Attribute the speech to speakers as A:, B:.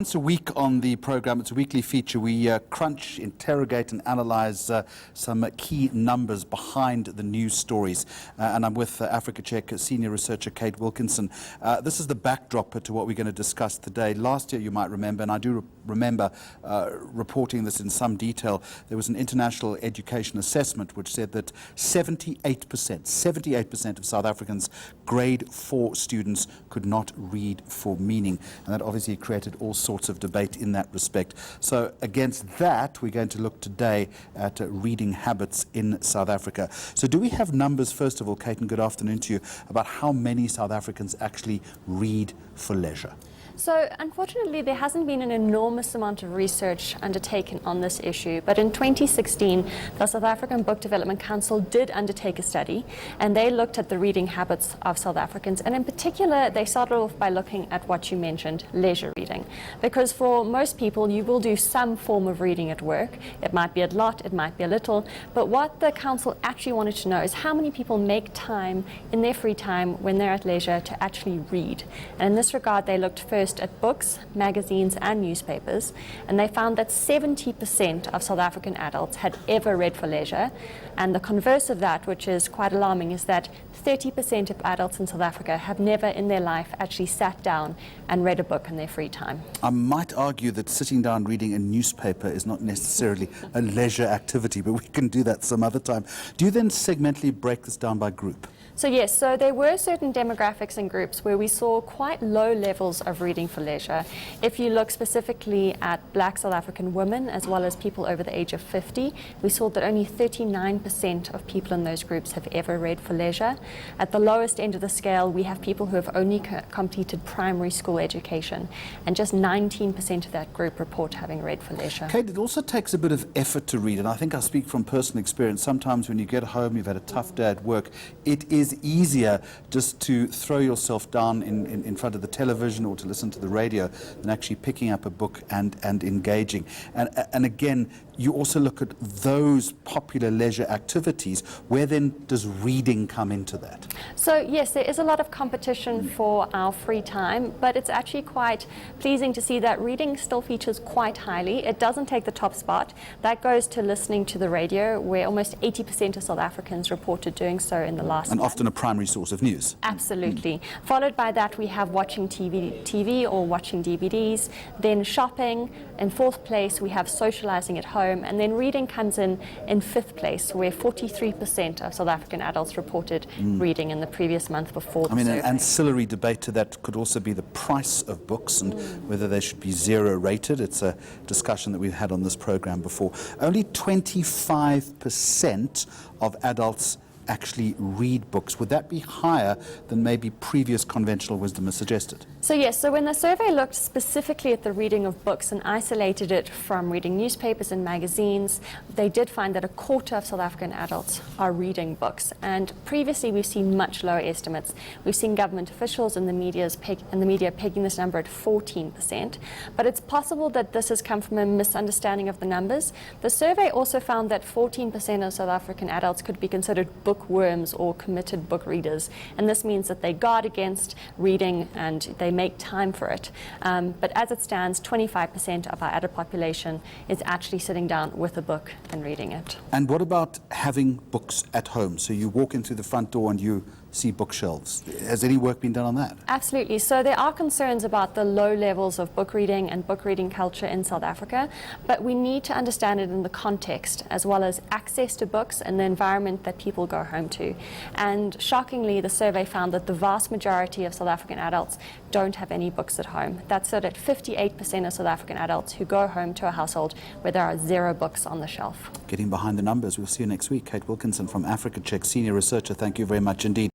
A: Once a week on the program, it's a weekly feature. We crunch, interrogate and analyze some key numbers behind the news stories. And I'm with Africa Check senior researcher Kate Wilkinson. This is the backdrop to what we're going to discuss today. Last year, you might remember, and I do remember reporting this in some detail, there was an international education assessment which said that 78% of South Africans' grade 4 students could not read for meaning. And that obviously created all sorts of debate in that respect. So against that, we're going to look today at reading habits in South Africa. So do we have numbers, first of all, Kate, and good afternoon to you, about how many South Africans actually read for leisure?
B: So, unfortunately, there hasn't been an enormous amount of research undertaken on this issue, but in 2016, the South African Book Development Council did undertake a study, and they looked at the reading habits of South Africans, and in particular, they started off by looking at what you mentioned, leisure reading. Because for most people, you will do some form of reading at work. It might be a lot, it might be a little, but what the council actually wanted to know is how many people make time in their free time when they're at leisure to actually read. And in this regard, they looked first at books, magazines and newspapers, and they found that 70% of South African adults had ever read for leisure, and the converse of that, which is quite alarming, is that 30% of adults in South Africa have never in their life actually sat down and read a book in their free time.
A: I might argue that sitting down reading a newspaper is not necessarily a leisure activity, but we can do that some other time. Do you then segmentally break this down by group?
B: So yes, so there were certain demographics and groups where we saw quite low levels of reading for leisure. If you look specifically at Black South African women as well as people over the age of 50, we saw that only 39% of people in those groups have ever read for leisure. At the lowest end of the scale, we have people who have only completed primary school education, and just 19% of that group report having read for leisure.
A: Kate, it also takes a bit of effort to read, and I think I speak from personal experience. Sometimes when you get home, you've had a tough day at work, it is easier just to throw yourself down in front of the television or to listen to the radio than actually picking up a book and engaging. And again, you also look at those popular leisure activities. Where then does reading come into that?
B: So yes, there is a lot of competition for our free time, but it's actually quite pleasing to see that reading still features quite highly. It doesn't take the top spot. That goes to listening to the radio, where almost 80% of South Africans reported doing so in the last month.
A: Often a primary source of news.
B: Absolutely. Followed by that, we have watching TV or watching DVDs, then shopping. In fourth place, we have socializing at home, and then reading comes in fifth place, where 43% of South African adults reported reading in the previous month before the survey.
A: An ancillary debate to that could also be the price of books and whether they should be zero rated. It's a discussion that we've had on this program before. Only 25% of adults actually read books. Would that be higher than maybe previous conventional wisdom has suggested?
B: So yes, so when the survey looked specifically at the reading of books and isolated it from reading newspapers and magazines, they did find that a quarter of South African adults are reading books. And previously we've seen much lower estimates. We've seen government officials and the media pegging this number at 14%. But it's possible that this has come from a misunderstanding of the numbers. The survey also found that 14% of South African adults could be considered bookworms or committed book readers, and this means that they guard against reading and they make time for it. But as it stands, 25% of our adult population is actually sitting down with a book and reading it.
A: And what about having books at home? So you walk in through the front door and you see bookshelves. Has any work been done on that?
B: Absolutely. So there are concerns about the low levels of book reading and book reading culture in South Africa, but we need to understand it in the context as well as access to books and the environment that people go home to. And shockingly, the survey found that the vast majority of South African adults don't have any books at home. That's so that 58% of South African adults who go home to a household where there are 0 books on the shelf.
A: Getting behind the numbers. We'll see you next week. Kate Wilkinson from Africa Check, senior researcher. Thank you very much indeed.